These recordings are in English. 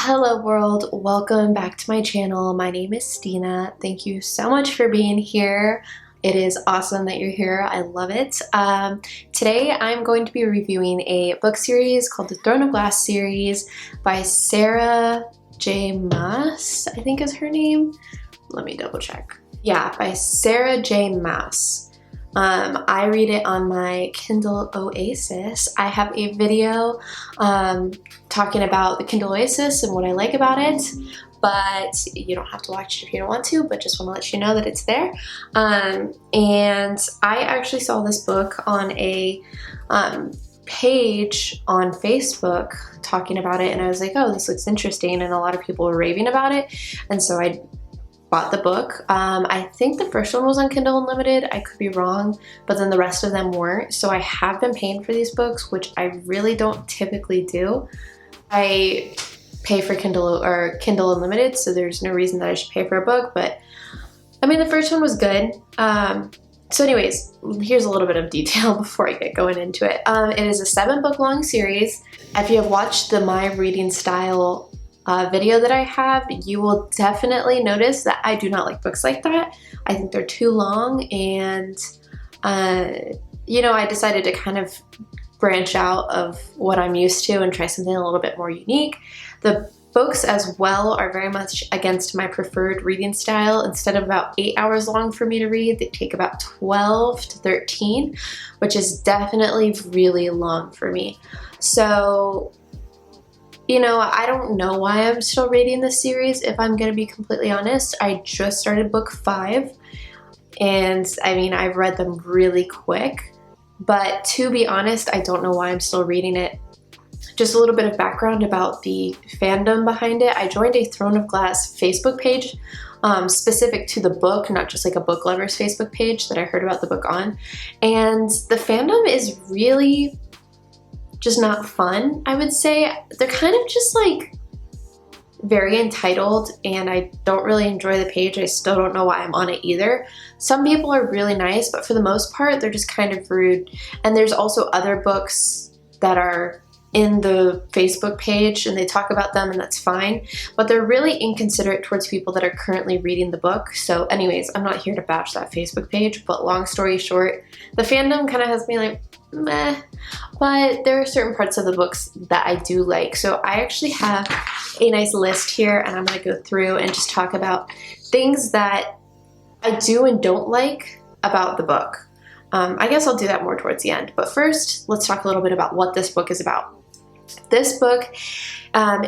Hello world, welcome back to my channel. My name is Stina. Thank you so much for being here. It is awesome that you're here. I love it. Today I'm going to be reviewing a book series called the Throne of Glass series by Sarah J Maas, I think is her name. Let me double check. Yeah, by Sarah J Maas. I read it on my Kindle Oasis. I have a video talking about the Kindle Oasis and what I like about it, but you don't have to watch it if you don't want to, but just want to let you know that it's there. And I actually saw this book on a page on Facebook talking about it, and I was like, oh, this looks interesting, and a lot of people were raving about it, and so I bought the book. I think the first one was on Kindle Unlimited, I could be wrong, but then the rest of them weren't. So I have been paying for these books, which I really don't typically do. I pay for Kindle Unlimited, so there's no reason that I should pay for a book, but I mean, the first one was good. So anyways, here's a little bit of detail before I get going into it. It is a 7-book long series. If you have watched the My Reading Style video that I have, you will definitely notice that I do not like books like that. I think they're too long, and you know, I decided to kind of branch out of what I'm used to and try something a little bit more unique. The books as well are very much against my preferred reading style. Instead of about 8 hours long for me to read, they take about 12 to 13, which is definitely really long for me. So you know, I don't know why I'm still reading this series, if I'm gonna be completely honest. I just started book 5, and I mean, I've read them really quick, but to be honest, I don't know why I'm still reading it. Just a little bit of background about the fandom behind it. I joined a Throne of Glass Facebook page specific to the book, not just like a book lover's Facebook page that I heard about the book on, and the fandom is really just not fun, I would say. They're kind of just like very entitled, and I don't really enjoy the page. I still don't know why I'm on it either. Some people are really nice, but for the most part, they're just kind of rude. And there's also other books that are in the Facebook page, and they talk about them, and that's fine, but they're really inconsiderate towards people that are currently reading the book. So anyways, I'm not here to bash that Facebook page, but long story short, the fandom kind of has me like, meh, but there are certain parts of the books that I do like. So I actually have a nice list here, and I'm going to go through and just talk about things that I do and don't like about the book. I guess I'll do that more towards the end, but first let's talk a little bit about what this book is about. This book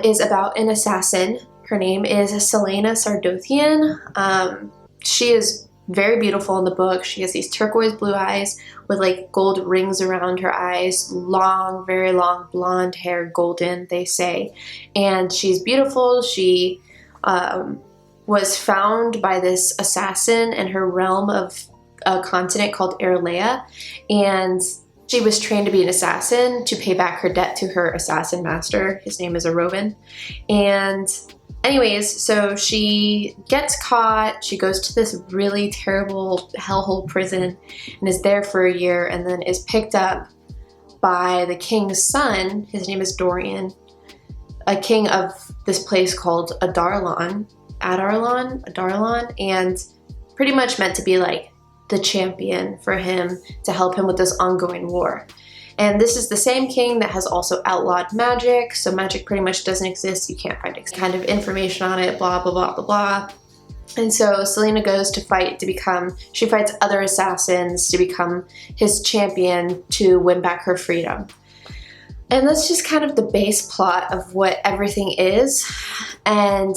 is about an assassin. Her name is Celaena Sardothien. She is very beautiful in the book. She has these turquoise blue eyes with like gold rings around her eyes, long, very long blonde hair, golden, they say. And she's beautiful. She was found by this assassin in her realm of a continent called Erlea, and she was trained to be an assassin to pay back her debt to her assassin master. His name is Aroven. And anyways, so she gets caught, she goes to this really terrible hellhole prison and is there for a year, and then is picked up by the king's son. His name is Dorian, a king of this place called Adarlan, and pretty much meant to be like the champion for him to help him with this ongoing war. And this is the same king that has also outlawed magic, so magic pretty much doesn't exist. You can't find kind of information on it, blah, blah, blah, blah, blah. And so Celaena goes to fight she fights other assassins to become his champion to win back her freedom. And that's just kind of the base plot of what everything is. And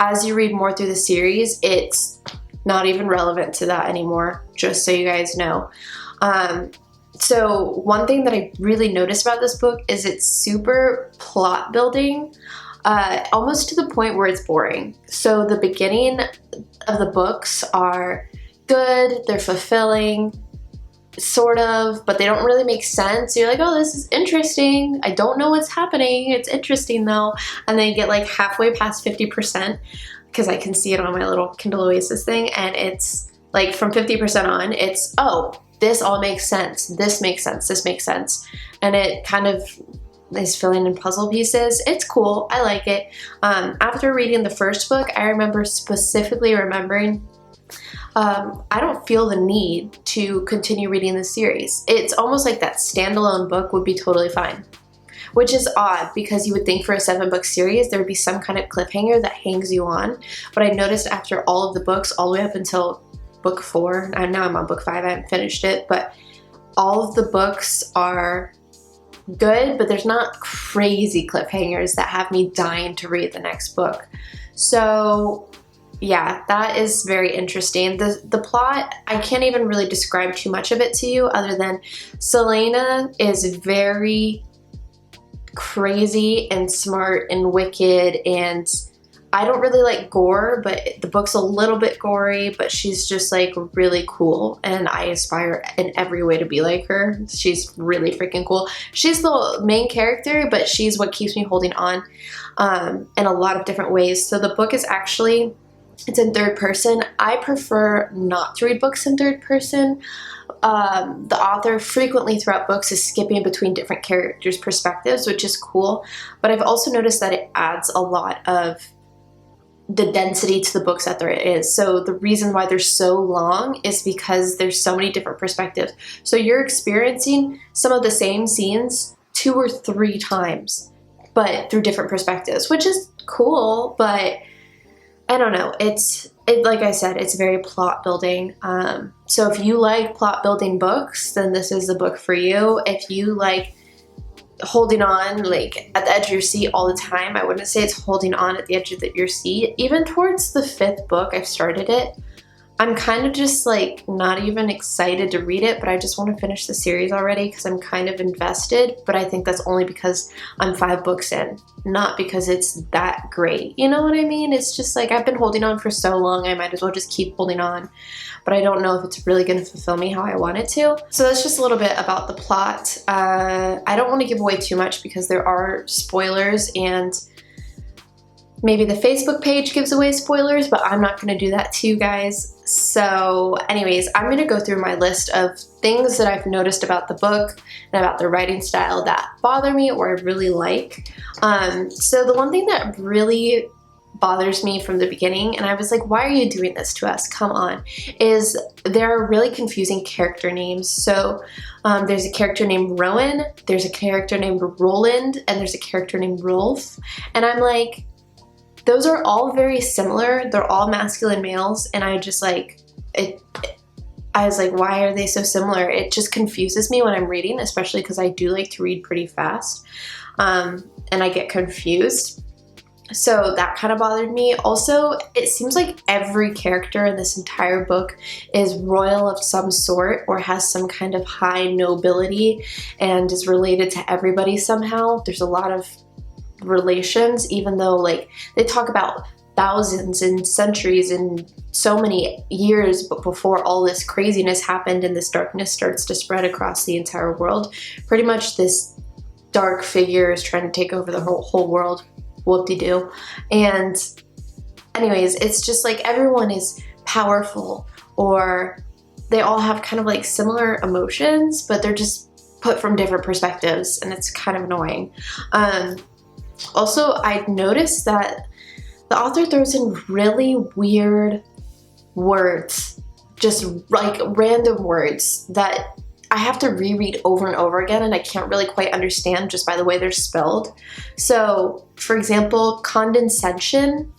as you read more through the series, it's not even relevant to that anymore, just so you guys know. So one thing that I really noticed about this book is it's super plot building, almost to the point where it's boring. So the beginning of the books are good, they're fulfilling, sort of, but they don't really make sense. You're like, oh, this is interesting. I don't know what's happening. It's interesting though. And then you get like halfway past 50%, because I can see it on my little Kindle Oasis thing, and it's like from 50% on, it's, oh, this all makes sense. This makes sense. This makes sense. And it kind of is filling in puzzle pieces. It's cool. I like it. After reading the first book, I remember specifically remembering I don't feel the need to continue reading the series. It's almost like that standalone book would be totally fine. Which is odd because you would think for a 7-book series there would be some kind of cliffhanger that hangs you on. But I noticed after all of the books, all the way up until book 4, and now I'm on book 5, I haven't finished it, but all of the books are good, but there's not crazy cliffhangers that have me dying to read the next book. So yeah, that is very interesting. The plot, I can't even really describe too much of it to you other than Selena is very crazy and smart and wicked, and I don't really like gore, but the book's a little bit gory, but she's just like really cool, and I aspire in every way to be like her. She's really freaking cool. She's the main character, but she's what keeps me holding on in a lot of different ways. So the book is actually, it's in third person. I prefer not to read books in third person. The author frequently throughout books is skipping between different characters' perspectives, which is cool, but I've also noticed that it adds a lot of the density to the books that there is. So the reason why they're so long is because there's so many different perspectives. So you're experiencing some of the same scenes 2 or 3 times, but through different perspectives, which is cool, but I don't know. Like I said, it's very plot building. So if you like plot building books, then this is the book for you. If you like holding on like at the edge of your seat all the time, I wouldn't say it's holding on at the edge of your seat. Even towards the 5th book, I've started it. I'm kind of just like not even excited to read it, but I just want to finish the series already because I'm kind of invested, but I think that's only because I'm 5 books in, not because it's that great. You know what I mean? It's just like I've been holding on for so long, I might as well just keep holding on, but I don't know if it's really going to fulfill me how I want it to. So that's just a little bit about the plot. I don't want to give away too much because there are spoilers, and maybe the Facebook page gives away spoilers, but I'm not going to do that to you guys. So anyways, I'm going to go through my list of things that I've noticed about the book and about the writing style that bother me or I really like. So the one thing that really bothers me from the beginning, and I was like, why are you doing this to us? Come on, is there are really confusing character names. So there's a character named Rowan, there's a character named Roland, and there's a character named Rolf. And I'm like, those are all very similar. They're all masculine males, and I just like it. I was like, why are they so similar? It just confuses me when I'm reading, especially because I do like to read pretty fast, and I get confused. So that kind of bothered me. Also, it seems like every character in this entire book is royal of some sort or has some kind of high nobility and is related to everybody somehow. There's a lot of relations, even though like they talk about thousands and centuries and so many years but before all this craziness happened and this darkness starts to spread across the entire world. Pretty much this dark figure is trying to take over the whole world. Whoop-de-doo. And anyways, it's just like everyone is powerful, or they all have kind of like similar emotions, but they're just put from different perspectives, and it's kind of annoying. Also, I noticed that the author throws in really weird words, just like random words that I have to reread over and over again, and I can't really quite understand just by the way they're spelled. So, for example, condescension.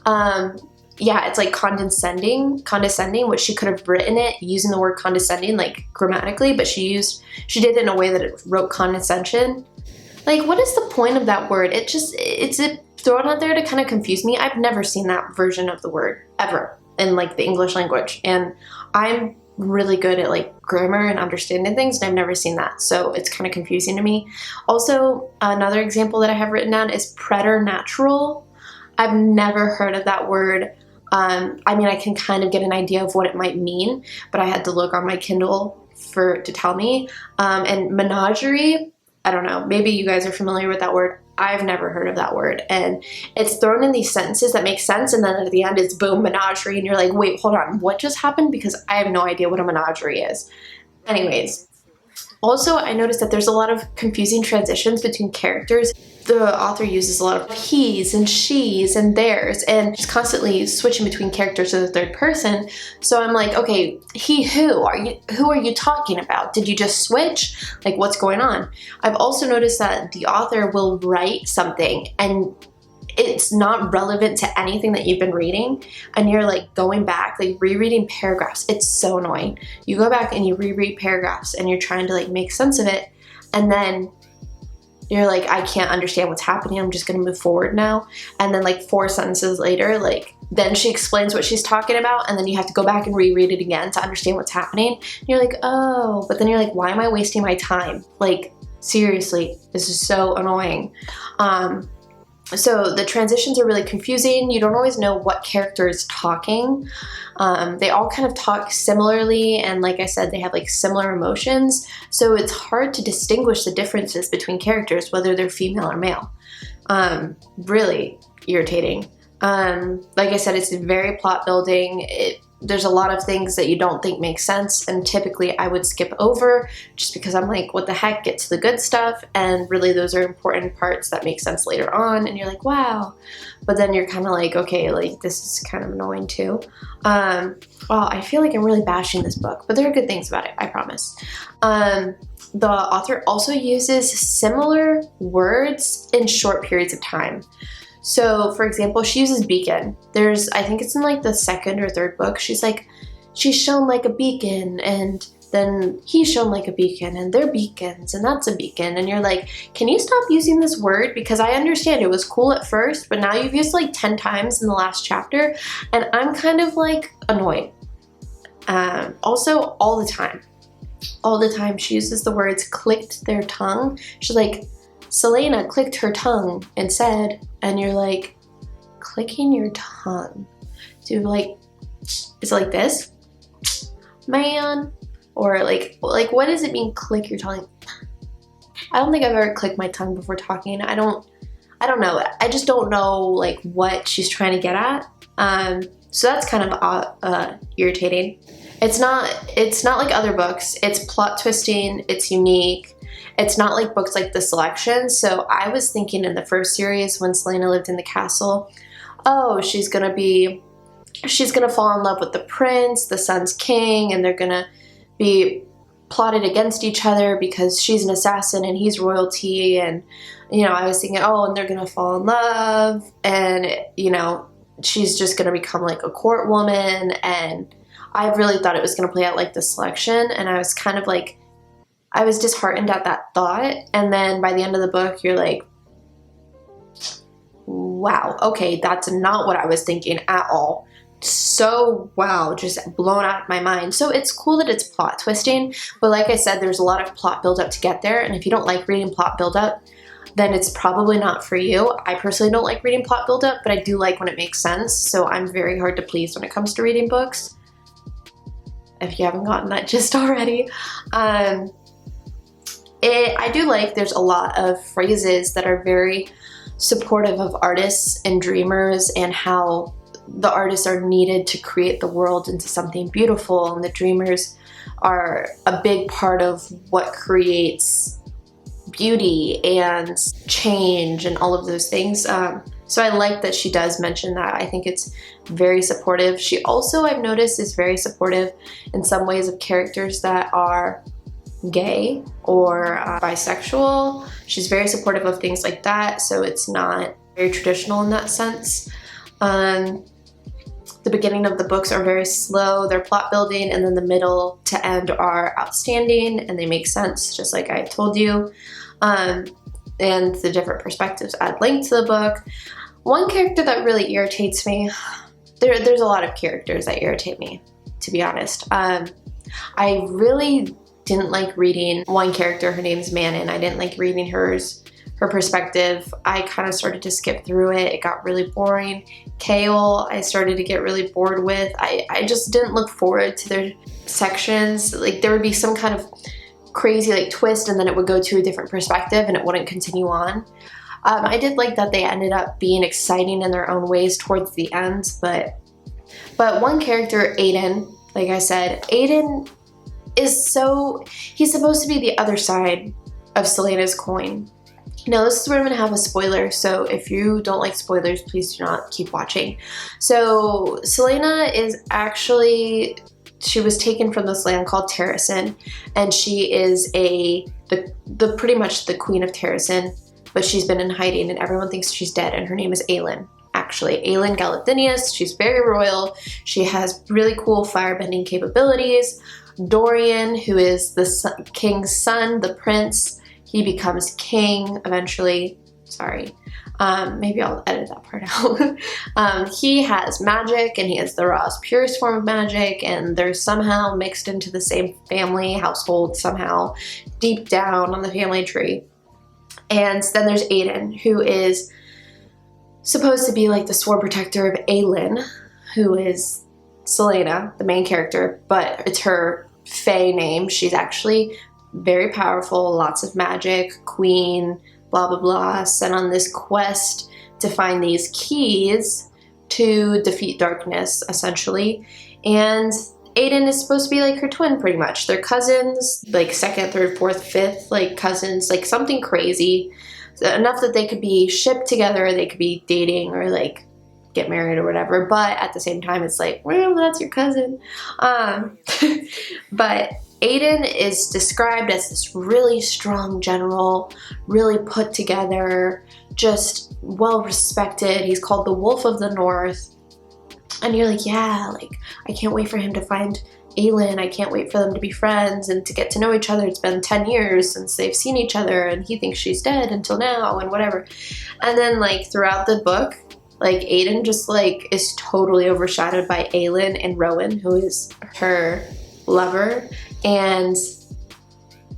Yeah, it's like condescending, which she could have written it using the word condescending, like grammatically, but she did it in a way that it wrote condescension. Like, what is the point of that word? It's thrown out there to kind of confuse me. I've never seen that version of the word ever in like the English language, and I'm really good at like grammar and understanding things, and I've never seen that, so it's kind of confusing to me. Also, another example that I have written down is preternatural. I've never heard of that word. I mean, I can kind of get an idea of what it might mean, but I had to look on my Kindle to tell me. And menagerie, I don't know, maybe you guys are familiar with that word. I've never heard of that word, and it's thrown in these sentences that make sense, and then at the end it's boom, menagerie, and you're like, wait, hold on, what just happened? Because I have no idea what a menagerie is. Anyways, Also, I noticed that there's a lot of confusing transitions between characters. The author uses a lot of he's and she's and theirs, and just constantly switching between characters to the third person. So I'm like, okay, who are you talking about? Did you just switch? Like, what's going on? I've also noticed that the author will write something and it's not relevant to anything that you've been reading, and you're like going back, like rereading paragraphs. It's so annoying. You go back and you reread paragraphs and you're trying to like make sense of it, and then you're like, I can't understand what's happening. I'm just gonna move forward now. And then like 4 sentences later, like then she explains what she's talking about, and then you have to go back and reread it again to understand what's happening. And you're like, oh, but then you're like, why am I wasting my time? Like, seriously, this is so annoying. So the transitions are really confusing. You don't always know what character is talking. They all kind of talk similarly, and like I said, they have like similar emotions. So it's hard to distinguish the differences between characters, whether they're female or male. Really irritating. Like I said, it's very plot building. There's a lot of things that you don't think make sense, and typically I would skip over just because I'm like, what the heck, get to the good stuff, and really those are important parts that make sense later on, and you're like, wow. But then you're kind of like, okay, like this is kind of annoying too. Well, I feel like I'm really bashing this book, but there are good things about it, I promise. The author also uses similar words in short periods of time. So, for example, she uses beacon. I think it's in like the 2nd or 3rd book, she's like, she's shown like a beacon, and then he's shown like a beacon, and they're beacons, and that's a beacon. And you're like, can you stop using this word? Because I understand it was cool at first, but now you've used it like 10 times in the last chapter, and I'm kind of like annoyed. Also, all the time she uses the words clicked their tongue. She's like, Selena clicked her tongue and said, and you're like, clicking your tongue? So like, is it like this? Man? Or like what does it mean, click your tongue? I don't think I've ever clicked my tongue before talking. I don't know. I just don't know like what she's trying to get at. So that's kind of irritating. It's not like other books. It's plot twisting, it's unique. It's not like books like The Selection. So I was thinking in the first series when Selena lived in the castle, oh, she's gonna fall in love with the prince, the sun's king, and they're gonna be plotted against each other because she's an assassin and he's royalty. And, you know, I was thinking, oh, and they're gonna fall in love, and, you know, she's just gonna become like a court woman. And I really thought it was gonna play out like The Selection, and I was kind of like, I was disheartened at that thought. And then by the end of the book, you're like, wow, okay, that's not what I was thinking at all. So, wow, just blown out of my mind. So it's cool that it's plot twisting, but like I said, there's a lot of plot buildup to get there. And if you don't like reading plot buildup, then it's probably not for you. I personally don't like reading plot buildup, but I do like when it makes sense. So I'm very hard to please when it comes to reading books, if you haven't gotten that gist already. I do like there's a lot of phrases that are very supportive of artists and dreamers, and how the artists are needed to create the world into something beautiful, and the dreamers are a big part of what creates beauty and change and all of those things. So I like that she does mention that. I think it's very supportive. She also, I've noticed, is very supportive in some ways of characters that are gay or bisexual. She's very supportive of things like that, so it's not very traditional in that sense. The beginning of the books are very slow, they're plot building, and then the middle to end are outstanding and they make sense, just like I told you. And the different perspectives add length to the book. One character that really irritates me, there's a lot of characters that irritate me, to be honest. I really didn't like reading one character. Her name's Manon. I didn't like reading her perspective. I kind of started to skip through it. It got really boring. Kale, I started to get really bored with. I just didn't look forward to their sections. Like, there would be some kind of crazy like twist, and then it would go to a different perspective and it wouldn't continue on. I did like that they ended up being exciting in their own ways towards the end, but one character, Aiden, like I said, Aiden is so, he's supposed to be the other side of Selena's coin. Now this is where I'm going to have a spoiler, so if you don't like spoilers, please do not keep watching. So Selena is actually, she was taken from this land called Terrasen, and she is the pretty much the queen of Terrasen, but she's been in hiding and everyone thinks she's dead, and her name is Aelin. Actually, Aelin Galathynius. She's very royal. She has really cool firebending capabilities. Dorian, who is the king's son, the prince, he becomes king eventually. Sorry. Maybe I'll edit that part out. He has magic, and he has the rawest, purest form of magic, and they're somehow mixed into the same family household somehow, deep down on the family tree. And then there's Aiden, who is supposed to be like the sword protector of Aelin, who is Selena, the main character, but it's her Fae name. She's actually very powerful, lots of magic, queen, blah, blah, blah, sent on this quest to find these keys to defeat darkness, essentially. And Aiden is supposed to be like her twin, pretty much. They're cousins, like second, third, fourth, fifth, like cousins, like something crazy. Enough that they could be shipped together, they could be dating or like get married or whatever, but at the same time it's like, well, that's your cousin. But Aiden is described as this really strong general, really put together, just well respected. He's called the Wolf of the North, and you're like, yeah, like I can't wait for him to find Aelin. I can't wait for them to be friends and to get to know each other. It's been 10 years since they've seen each other, and he thinks she's dead until now and whatever. And then like throughout the book, like Aiden just like is totally overshadowed by Aelin and Rowan, who is her lover, and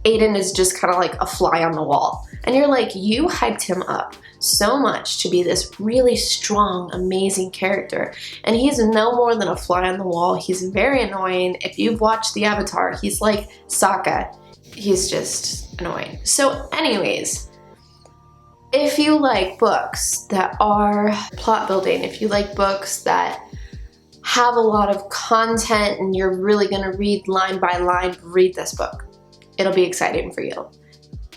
Aiden is just kind of like a fly on the wall. And you're like, you hyped him up so much to be this really strong, amazing character, and he's no more than a fly on the wall. He's very annoying. If you've watched the Avatar, he's like Sokka. He's just annoying. So anyways, if you like books that are plot building, if you like books that have a lot of content and you're really gonna read line by line, read this book. It'll be exciting for you.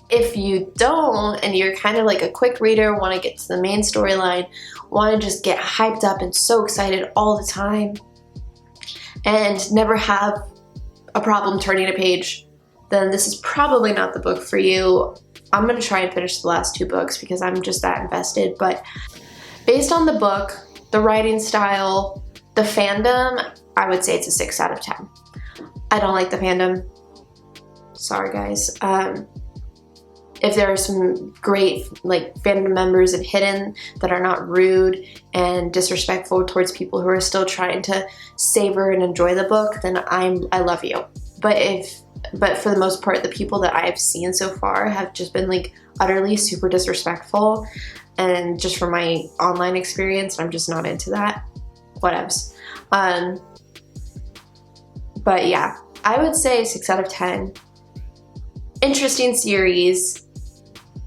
If you don't, and you're kind of like a quick reader, want to get to the main storyline, want to just get hyped up and so excited all the time, and never have a problem turning a page, then this is probably not the book for you. I'm going to try and finish the last 2 books because I'm just that invested, but based on the book, the writing style, the fandom, I would say it's a 6 out of 10. I don't like the fandom. Sorry, guys. If there are some great like fandom members of Hidden that are not rude and disrespectful towards people who are still trying to savor and enjoy the book, then I love you. But for the most part, the people that I've seen so far have just been like utterly super disrespectful, and just from my online experience, I'm just not into that. Whatevs. But yeah, I would say 6 out of 10. Interesting series.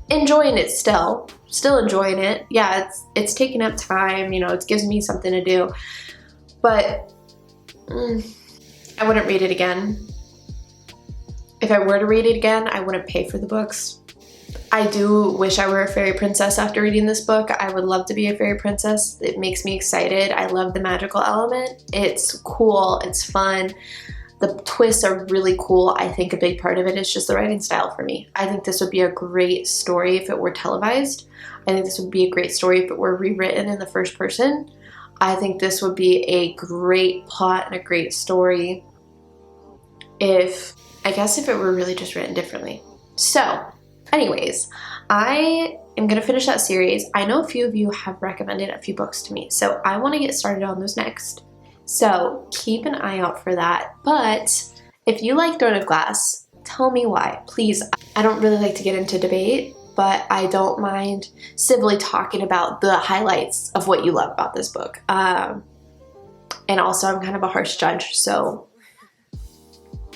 Enjoying it still enjoying it. Yeah, it's taking up time, you know, it gives me something to do, but I wouldn't read it again. If I were to read it again, I wouldn't pay for the books. I do wish I were a fairy princess after reading this book. I would love to be a fairy princess. It makes me excited. I love the magical element. It's cool, it's fun. The twists are really cool. I think a big part of it is just the writing style for me. I think this would be a great story if it were televised. I think this would be a great story if it were rewritten in the first person. I think this would be a great plot and a great story if it were really just written differently. So, anyways, I am going to finish that series. I know a few of you have recommended a few books to me, so I want to get started on those next. So keep an eye out for that. But if you like Throne of Glass, tell me why, please. I don't really like to get into debate, but I don't mind civilly talking about the highlights of what you love about this book. And also I'm kind of a harsh judge, so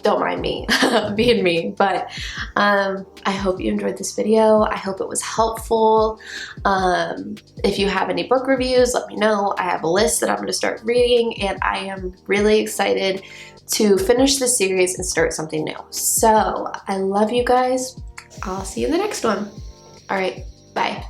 don't mind me being me. But I hope you enjoyed this video. I hope it was helpful. If you have any book reviews, let me know. I have a list that I'm going to start reading, and I am really excited to finish the series and start something new. So I love you guys. I'll see you in the next one. All right, bye.